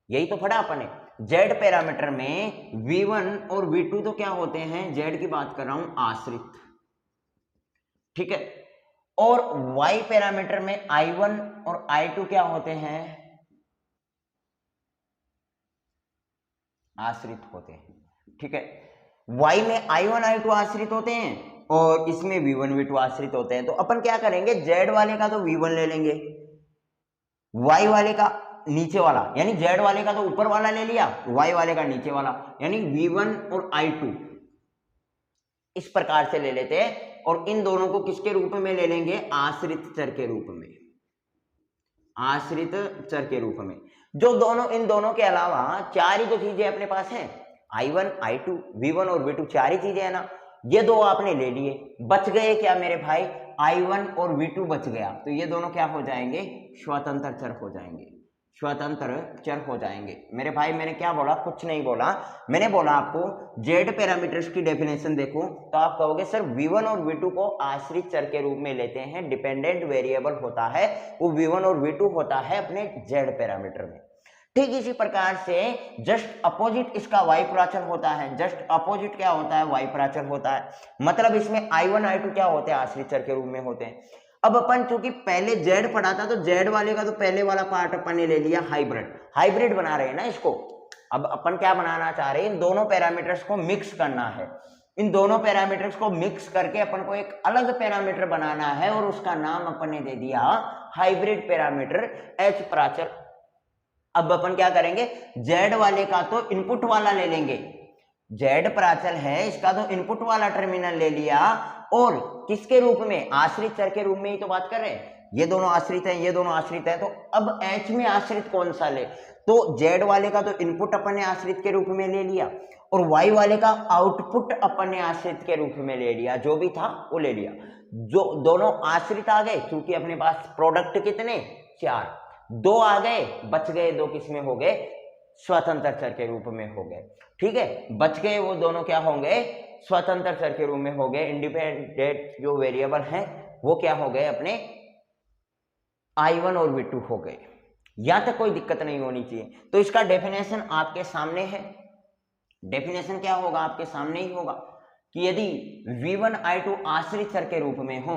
यही तो पढ़ा अपन ने। जेड पैरामीटर में V1 और V2 तो क्या होते हैं, जेड की बात कर रहा हूं, आश्रित, ठीक है। और Y पैरामीटर में I1 और I2 क्या होते हैं, आश्रित होते हैं, ठीक है। Y में I1 I2 आश्रित होते हैं और इसमें V1 V2 आश्रित होते हैं। तो अपन क्या करेंगे, Z वाले का तो V1 ले लेंगे, Y वाले का नीचे वाला, यानी z वाले का तो ऊपर वाला ले लिया, y वाले का नीचे वाला, यानी v1 और i2 इस प्रकार से ले लेते हैं। और इन दोनों को किसके रूप में ले लेंगे? आश्रित चर के रूप में, आश्रित चर के रूप में। जो दोनों, इन दोनों के अलावा चार ही तो चीजें अपने पास हैं, i1, i2, v1 और v2, चार ही चीजें है ना। ये दो आपने ले लिए, बच गए क्या मेरे भाई? i1 और v2 बच गया, तो ये दोनों क्या हो जाएंगे? स्वतंत्र चर हो जाएंगे, स्वतंत्र चर हो जाएंगे। मेरे भाई मैंने क्या बोला? कुछ नहीं बोला, मैंने बोला आपको जेड पैरामीटर्स की डेफिनेशन देखो तो आप कहोगे सर v1 और v2 को आश्रित चर के रूप में लेते हैं, डिपेंडेंट वेरिएबल होता है वो v1 और v2 होता है अपने जेड पैरामीटर में। ठीक इसी प्रकार से जस्ट अपोजिट इसका वाई प्राचल होता है, जस्ट अपोजिट क्या होता है? वाई प्राचल होता है। मतलब इसमें i1 i2 क्या होते हैं? आश्रित चर के रूप में होते हैं। अब अपन चूंकि पहले z पढ़ा था तो z वाले का तो पहले वाला पार्ट अपन ने ले लिया हाइब्रिड, हाइब्रिड बना रहे हैं ना इसको। अब अपन क्या बनाना चाह रहे हैं? इन दोनों पैरामीटर्स को मिक्स करना है, इन दोनों पैरामीटर्स को मिक्स करके अपन को एक अलग पैरामीटर बनाना है और उसका नाम अपन ने दे दिया हाइब्रिड पैरामीटर h प्राचल। अब अपन क्या करेंगे? z वाले का तो इनपुट वाला ले लेंगे, z प्राचल है इसका तो इनपुट वाला टर्मिनल ले लिया, और किसके रूप में? आश्रित चर के रूप में ही तो बात कर रहे हैं। ये दोनों आश्रित हैं, ये दोनों आश्रित हैं, तो अब h में आश्रित कौन सा ले? तो z वाले का तो इनपुट अपन ने आश्रित के रूप में ले लिया और y वाले का आउटपुट अपन ने आश्रित के रूप में ले लिया, जो भी था वो ले लिया। जो दोनों आश्रित आ गए, क्योंकि अपने पास प्रोडक्ट कितने? चार, दो आ गए, बच गए दो, किसमें हो गए? स्वतंत्र चर के रूप में हो गए। ठीक है, बच गए वो दोनों क्या होंगे? स्वतंत्र चर के रूप में हो गए। इंडिपेंडेंट जो वेरिएबल हैं वो क्या हो गए? अपने i1 और v2 हो गए। यहां तक कोई दिक्कत नहीं होनी चाहिए। तो इसका डेफिनेशन आपके सामने है, डेफिनेशन क्या होगा? आपके सामने ही होगा कि यदि v1 i2 आश्रित चर के रूप में हो,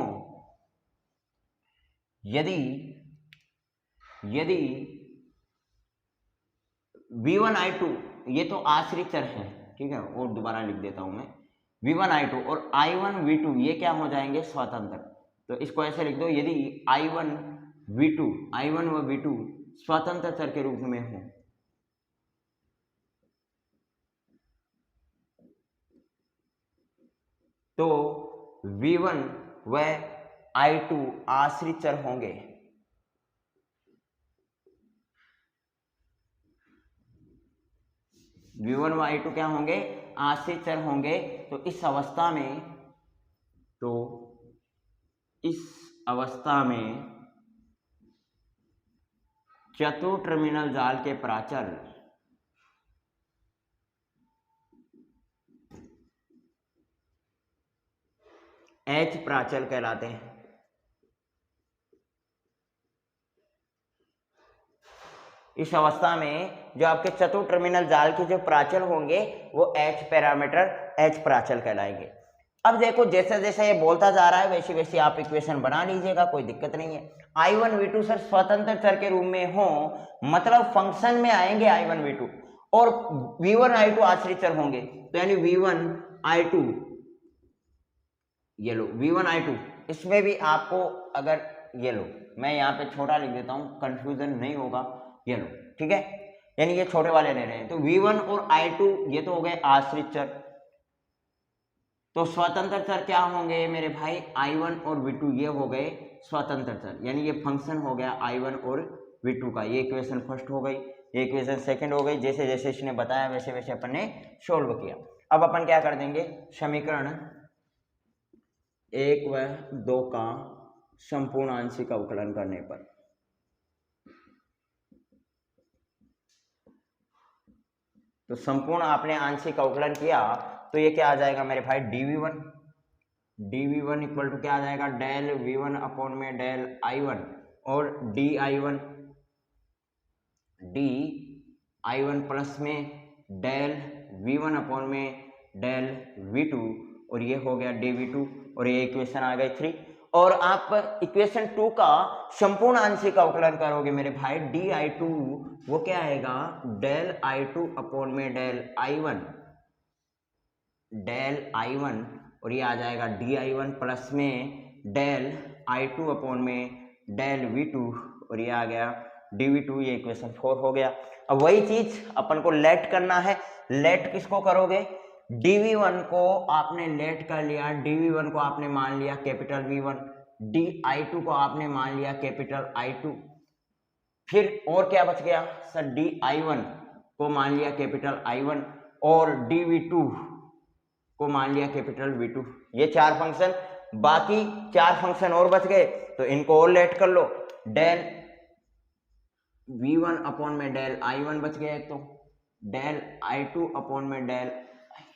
यदि v1 i2 ये तो आश्रित चर है, ठीक है, और दोबारा लिख देता हूं मैं, v1 i2 और i1 v2 ये क्या हो जाएंगे? स्वतंत्र। तो इसको ऐसे लिख दो, यदि i1 व v2 स्वतंत्र चर के रूप में हो, तो v1 व i2 आश्रित चर होंगे, v1 व i2 क्या होंगे? आश्रित चर होंगे। तो इस अवस्था में चतुर टर्मिनल जाल के प्राचल h प्राचल कहलाते हैं। इस अवस्था में जो आपके चतुर टर्मिनल जाल के जो प्राचल होंगे वो h पैरामीटर, h प्राचल कहलाएंगे। अब देखो जैसे जैसे ये बोलता जा रहा है वैसे वैसे आप इक्वेशन बना लीजिएगा, कोई दिक्कत नहीं है। i1 v2 सर स्वतंत्र चर के रूप में हो, मतलब फंक्शन में आएंगे i1 v2, और v1 i2 आश्रित चर होंगे, तो यानी v1 i2, ये लो v1 i2, इसमें भी आपको अगर ये लो मैं यहाँ पे छोटा लिख देता हूँ, कंफ्यूजन नहीं होगा, ये लो, ठीक है, यानी ये छोटे वाले ले रहे हैं। तो v1 और i2 ये तो हो गए आश्रित चर, तो स्वतंत्र चर क्या होंगे मेरे भाई? i1 और v2 ये हो गए स्वतंत्र चर, यानी ये फंक्शन हो गया i1 और v2 का। ये इक्वेशन फर्स्ट हो गई, ये इक्वेशन सेकंड हो गई। जैसे जैसे इसने बताया वैसे वैसे अपन ने सोल्व किया। अब अपन क्या कर देंगे? समीकरण 1 व 2 का संपूर्ण आंशिक अवकलन करने पर तो संपूर्ण आपने आंशिक अवकलन किया तो ये क्या आ जाएगा मेरे भाई? dv1 इक्वल टू क्या आ जाएगा? डेल v1 अपॉन में डेल i1 और di1 प्लस में डेल v1 अपॉन में डेल v2, और ये हो गया dv2, और ये इक्वेशन आ गई 3। और आप इक्वेशन 2 का संपूर्ण आंशिक अवकलन करोगे मेरे भाई, di2 वो क्या आएगा? डेल i2 अपॉन में डेल i1, और ये आ जाएगा di1 प्लस में डेल i2 अपॉन में डेल v2, और ये आ गया dv2, ये इक्वेशन 4 हो गया। अब वही चीज अपन को लेट करना है। लेट किसको करोगे, dv1 को आपने लेट कर लिया, dv1 को आपने मान लिया कैपिटल V1, di2 को आपने मान लिया कैपिटल I2, फिर और क्या बच गया सर, di1 को मान लिया कैपिटल I1 और dv2 को मान लिया कैपिटल V2। ये 4 फंक्शन, बाकी 4 फंक्शन और बच गए, तो इनको और लेट कर लो। डेल V1 अपॉन में डेल I1 बच गया एक, तो डेल I2 अपॉन में डेल,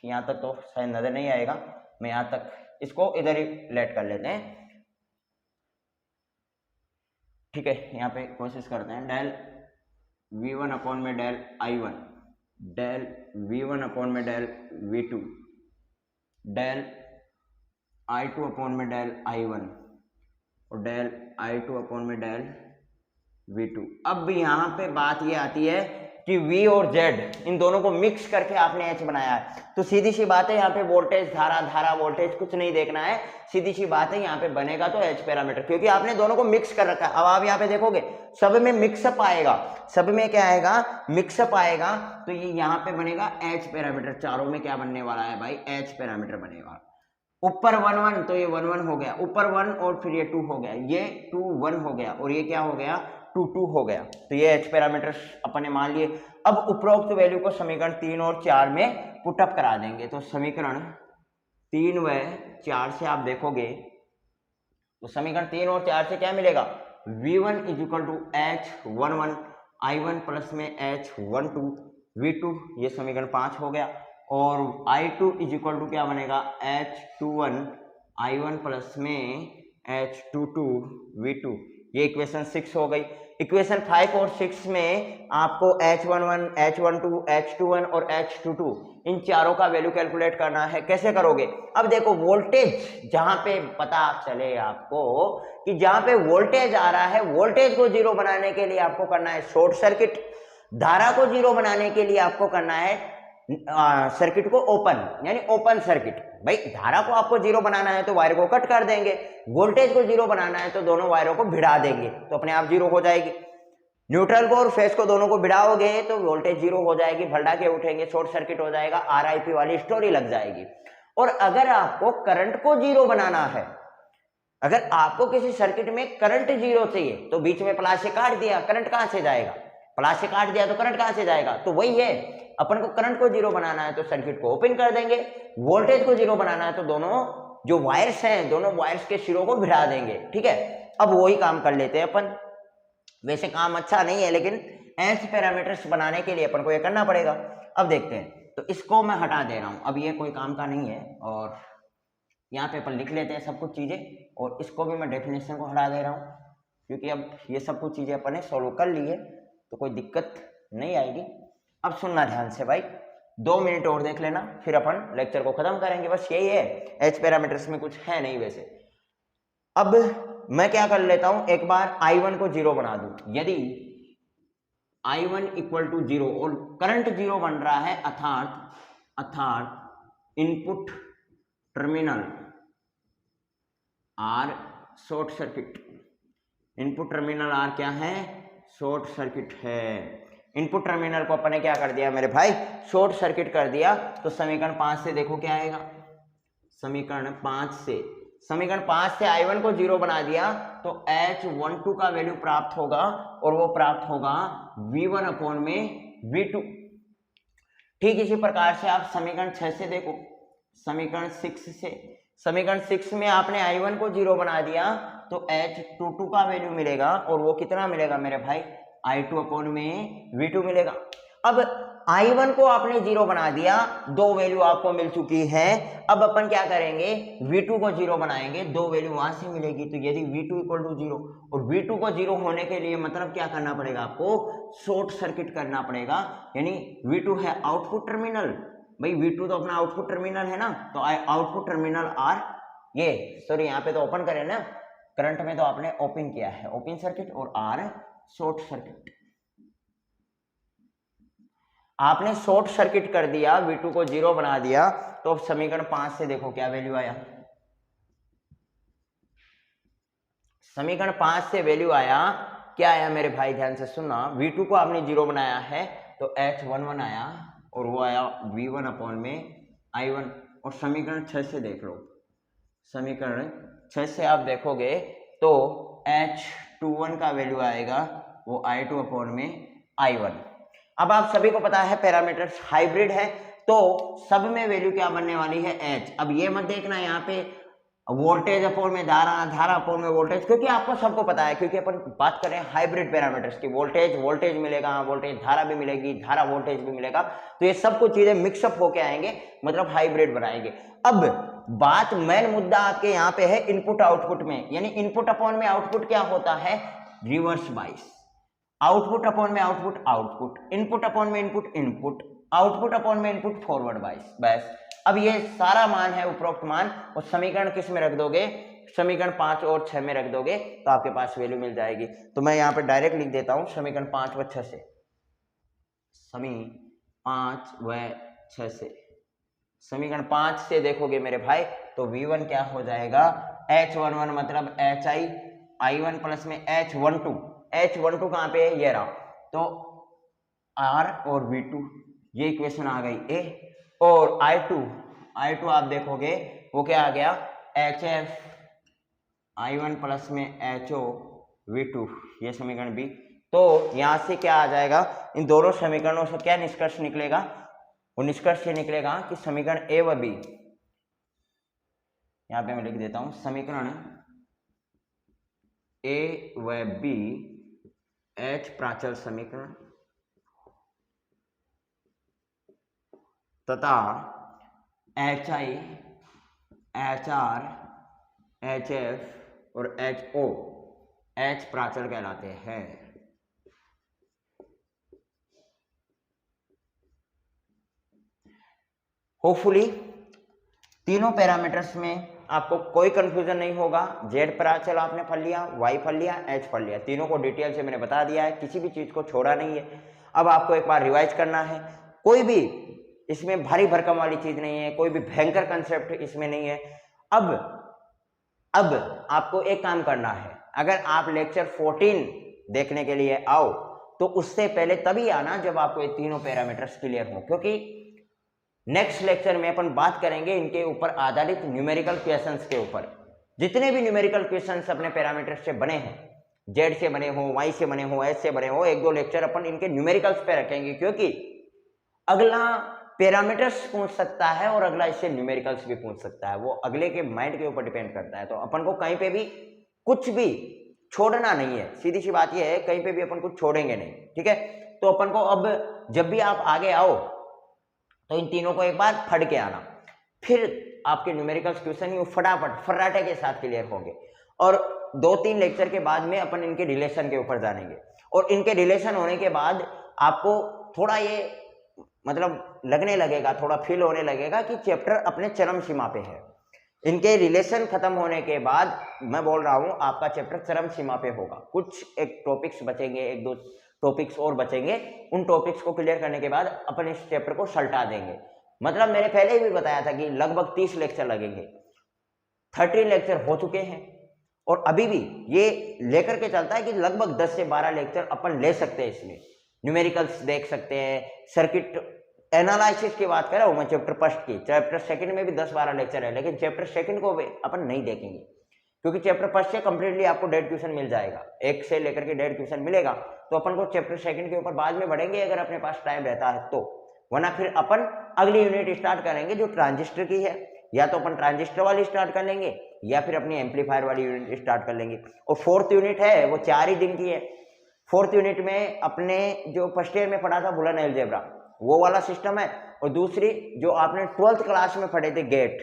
यहाँ तक तो शायद नजर नहीं आएगा, मैं यहाँ तक इसको इधर ही लेट कर लेते हैं, ठीक है। यहाँ पे कोशिश करते हैं, डेल V1 अपॉन में del I1, del V1 upon में del V2, del I2 upon में डेल I1 और डेल I2 अपॉन में डेल V2। अब यहाँ पे बात ये आती है कि V और Z इन दोनों को मिक्स करके आपने H बनाया है, तो सीधी सी बात है यहाँ पे वोल्टेज, धारा वोल्टेज कुछ नहीं देखना है, सीधी सी बात है यहाँ पे बनेगा तो H पैरामीटर, क्योंकि आपने दोनों को मिक्स कर रखा है। अब आप यहाँ पे देखोगे सब में मिक्सअप आएगा, सब में क्या आएगा, मिक्सअप आएगा, तो ये यहाँ पे बनेगा H पैरामीटर। चारों में क्या बनने वाला है भाई, H पैरामीटर बनेगा। ऊपर 1 1 तो ये 1 1 हो गया, ऊपर 1 और फिर ये 2 हो गया, ये 2 1 हो गया और ये क्या हो गया 2 2 हो गया, तो ये H पैरामीटर अपने मान लिए। अब उपरोक्त वैल्यू को समीकरण 3 और 4 में पुटअप करा देंगे, तो समीकरण 3 व 4 से आप देखोगे तो समीकरण 3 और 4 से क्या मिलेगा, V1 equal to H11 I1 plus में H12 V2, ये समीकरण 5 हो गया, और I2 इक्वल टू क्या बनेगा H21 I1 प्लस में H22 V2, ये इक्वेशन 6 हो गई। इक्वेशन 5 और 6 में आपको H11, H12, H21 और H22 इन चारों का वैल्यू कैलकुलेट करना है। कैसे करोगे, अब देखो वोल्टेज जहां पे पता चले आपको कि जहां पे वोल्टेज आ रहा है, वोल्टेज को जीरो बनाने के लिए आपको करना है शॉर्ट सर्किट, धारा को जीरो बनाने के लिए आपको करना है सर्किट को ओपन, यानी ओपन सर्किट। भाई धारा को आपको जीरो बनाना है तो वायर को कट कर देंगे, वोल्टेज को जीरो बनाना है तो दोनों वायरों को भिड़ा देंगे, तो अपने आप जीरो हो जाएगी। न्यूट्रल को और फेस को दोनों को भिड़ाओगे तो वोल्टेज जीरो हो जाएगी, भड़ाके उठेंगे, शॉर्ट सर्किट हो जाएगा, RIP वाली स्टोरी लग जाएगी। और अगर आपको करंट को जीरो बनाना है, अगर आपको किसी सर्किट में करंट जीरो चाहिए, तो बीच में प्लस से काट दिया, करंट कहां से जाएगा, प्लस से काट दिया तो करंट कहां से जाएगा, तो वही है, अपन को करंट को जीरो बनाना है तो सर्किट को ओपन कर देंगे, वोल्टेज को जीरो बनाना है तो दोनों जो वायर्स हैं, दोनों वायर्स के सिरों को भिड़ा देंगे, ठीक है। अब वही काम कर लेते हैं अपन, वैसे काम अच्छा नहीं है लेकिन H पैरामीटर्स बनाने के लिए अपन को ये करना पड़ेगा। अब देखते हैं, तो इसको मैं हटा दे रहा हूं, अब ये कोई काम का नहीं है, और यहाँ पे अपन लिख लेते हैं सब कुछ चीजें, और इसको भी मैं डेफिनेशन को हटा दे रहा हूँ, क्योंकि अब ये सब कुछ चीजें अपन ने सोल्व कर ली है तो कोई दिक्कत नहीं आएगी। अब सुनना ध्यान से भाई, 2 मिनट और देख लेना, फिर अपन लेक्चर को खत्म करेंगे, बस यही है। H पैरामीटर्स में कुछ है नहीं वैसे। अब मैं क्या कर लेता हूं, एक बार I1 को जीरो बना दूं, यदि I1 इक्वल टू जीरो और करंट जीरो बन रहा है, अर्थात input terminal R short circuit, input terminal R क्या है, शॉर्ट सर्किट है। इनपुट टर्मिनल को अपने क्या कर दिया मेरे भाई, शॉर्ट सर्किट कर दिया, तो समीकरण 5 से देखो क्या आएगा, समीकरण 5 से I1 को जीरो बना दिया तो H12 का वैल्यू प्राप्त होगा, और वो प्राप्त होगा V1 अपॉन में V2। ठीक इसी प्रकार से आप समीकरण 6 से देखो, समीकरण 6 में आपने I1 को जीरो बना दिया तो H22 का वैल्यू मिलेगा, और वो कितना मिलेगा मेरे भाई, I2 अपॉन में V2 मिलेगा। अब I1 को आपने जीरो बना दिया, 2 वैल्यू आपको मिल चुकी है। अब अपन क्या करेंगे, V2 को जीरो बनाएंगे, 2 वैल्यू वहां से मिलेगी, तो यदि V2 इक्वल टू जीरो, और V2 को जीरो होने के लिए मतलब क्या करना पड़ेगा आपको, शॉर्ट सर्किट करना पड़ेगा, यानी V2 है आउटपुट टर्मिनल, भाई V2 तो अपना आउटपुट टर्मिनल है ना, तो आउटपुट टर्मिनल R, ये सॉरी यहाँ पे तो ओपन करें ना, करंट में तो आपने ओपन किया है, ओपन सर्किट, और R शॉर्ट सर्किट। आपने शॉर्ट सर्किट कर दिया, V2 को जीरो बना दिया, तो अब समीकरण 5 से देखो क्या वैल्यू आया, समीकरण 5 से वैल्यू आया क्या आया मेरे भाई, ध्यान से सुनना। V2 को आपने 0 बनाया है तो H11 आया और वो आया V1 अपॉन में I1। और समीकरण 6 से देख लो, समीकरण 6 से आप देखोगे तो H21 का वैल्यू आएगा वो I2 अपॉन में I1। अब आप सभी को पता है पैरामीटर्स हाइब्रिड है तो सब में वैल्यू क्या बनने वाली है, H। अब ये मत देखना यहाँ पे वोल्टेज अपॉन में धारा, धारा अपॉन में वोल्टेज, क्योंकि आपको सबको पता है, क्योंकि अपन बात करें हाइब्रिड पैरामीटर्स की, वोल्टेज मिलेगा, वोल्टेज धारा भी मिलेगी, धारा वोल्टेज भी मिलेगा, तो ये सब कुछ चीजें मिक्सअप होके आएंगे, मतलब हाइब्रिड बनाएंगे। अब बात मेन मुद्दा आपके यहाँ पे है इनपुट आउटपुट में, यानी इनपुट अपॉन में आउटपुट क्या होता है, रिवर्स बाइस। आउटपुट अपॉन में आउटपुट आउटपुट, इनपुट अपॉन में इनपुट इनपुट, आउटपुट अपॉन में इनपुट फॉरवर्ड बाइस। बस अब ये सारा मान है उपरोक्त मान, और समीकरण किस में रख दोगे, समीकरण 5 और 6 में रख दोगे तो आपके पास वैल्यू मिल जाएगी। तो मैं यहाँ पे डायरेक्ट लिख देता हूँ समीकरण 5 व 6 से, समीकरण 5 से देखोगे मेरे भाई तो V1 क्या हो जाएगा, H11 मतलब HI I1 प्लस में H12 कहाँ पे है, ये रहा, तो R और V2 ये इक्वेशन आ गई ए, और I2 आप देखोगे वो क्या आ गया, HF I1 प्लस में HO V2, ये समीकरण B। तो यहां से क्या आ जाएगा, इन दोनों समीकरणों से क्या निष्कर्ष निकलेगा, वो निष्कर्ष ये निकलेगा कि समीकरण A व B, यहां पे मैं लिख देता हूं समीकरण A व B H प्राचल समीकरण तथा HI HR HF और HO H प्राचल कहलाते हैं। होपफुली तीनों पैरामीटर्स में आपको कोई कंफ्यूजन नहीं होगा। Z प्राचल आपने पढ़ लिया, Y पढ़ लिया, H पढ़ लिया, तीनों को डिटेल से मैंने बता दिया है, किसी भी चीज को छोड़ा नहीं है। अब आपको एक बार रिवाइज करना है, कोई भी इसमें भारी भरकम वाली चीज नहीं है, कोई भी भयंकर कंसेप्ट इसमें नहीं है। अब आपको एक काम करना है, अगर आप लेक्चर 14 देखने के लिए आओ तो उससे पहले तभी आना जब आपको ये तीनों पैरामीटर्स क्लियर हो, क्योंकि नेक्स्ट लेक्चर में अपन बात करेंगे इनके ऊपर आधारित न्यूमेरिकल क्वेश्चंस के ऊपर। जितने भी न्यूमेरिकल क्वेश्चंस अपने पैरामीटर्स से बने हैं, Z से बने हो, Y से बने हो, H से बने हो, एक दो लेक्चर अपन इनके न्यूमेरिकल्स पे रखेंगे, क्योंकि अगला पैरामीटर्स पूछ सकता है और अगला इससे न्यूमेरिकल्स भी पूछ सकता है, वो अगले के माइंड के ऊपर डिपेंड करता है। तो अपन को कहीं पे भी कुछ भी छोड़ना नहीं है, सीधी सी बात ये है, कहीं पे भी अपन कुछ छोड़ेंगे नहीं, ठीक है। तो अपन को अब जब भी आप आगे आओ तो इन तीनों को एक बार पढ़ के आना, फिर आपके न्यूमेरिकल्स क्वेश्चन ही फटाफट फर्राटे के साथ क्लियर होंगे। और 2-3 लेक्चर के बाद में अपन इनके रिलेशन के ऊपर जानेंगे, और इनके रिलेशन होने के बाद आपको थोड़ा ये मतलब लगने लगेगा, थोड़ा फील होने लगेगा कि चैप्टर अपने चरम सीमा पे है। इनके रिलेशन खत्म होने के बाद मैं बोल रहा हूं आपका चैप्टर चरम सीमा पे होगा। कुछ एक टॉपिक्स बचेंगे, 1-2 टॉपिक्स और बचेंगे, उन टॉपिक्स को क्लियर करने के बाद अपन इस चैप्टर को सल्टा देंगे। मतलब मैंने पहले ही भी बताया था कि लगभग 30 लेक्चर लगेंगे, 13 लेक्चर हो चुके हैं, और अभी भी ये लेकर के चलता है कि लगभग 10 से 12 लेक्चर अपन ले सकते हैं। इसमें न्यूमेरिकल्स देख सकते हैं, सर्किट एनालिसिस की बात करें मैं चैप्टर फर्स्ट की, चैप्टर सेकंड में भी 10-12 लेक्चर है, लेकिन चैप्टर सेकंड को अपन नहीं देखेंगे, क्योंकि चैप्टर फर्स्ट से कंप्लीटली आपको डेढ़ क्वेश्चन मिल जाएगा, 1 से लेकर के 1.5 क्वेश्चन मिलेगा। तो अपन को चैप्टर सेकंड के ऊपर बाद में बढ़ेंगे अगर अपने पास टाइम रहता है तो, वरना फिर अपन अगली यूनिट स्टार्ट करेंगे जो ट्रांजिस्टर की है, या तो अपन ट्रांजिस्टर वाली स्टार्ट कर लेंगे या फिर अपनी एम्पलीफायर वाली यूनिट स्टार्ट कर लेंगे। और 4th यूनिट है वो 4 ही दिन की है। 4th यूनिट में अपने जो फर्स्ट ईयर में पढ़ा था बुलन अलजेब्रा, वो वाला सिस्टम है, और दूसरी जो आपने 12th क्लास में पढ़े थे gate,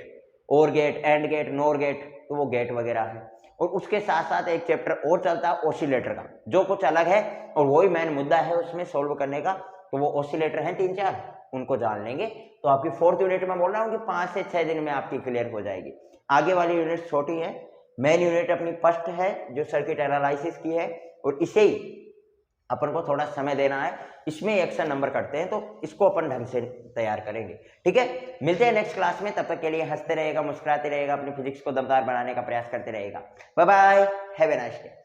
or gate, and gate, nor gate, तो वो गेट वगैरह है। और उसके साथ साथ एक चैप्टर और चलता है ऑसिलेटर का, जो कुछ अलग है और वही मेन मुद्दा है उसमें सोल्व करने का, तो वो ऑसिलेटर हैं 3-4, उनको जान लेंगे। तो आपकी 4th यूनिट में बोल रहा हूँ कि 5 से 6 दिन में आपकी क्लियर हो जाएगी। आगे वाली यूनिट छोटी है, मेन यूनिट अपनी फर्स्ट है जो सर्किट एनालिसिस की है, और इसे ही अपन को थोड़ा समय देना है, इसमें एक्शन नंबर करते हैं, तो इसको अपन ढंग से तैयार करेंगे, ठीक है। मिलते हैं नेक्स्ट क्लास में, तब तक के लिए हंसते रहेगा, मुस्कुराते रहेगा, अपनी फिजिक्स को दमदार बनाने का प्रयास करते रहेगा। Bye bye, have a nice day.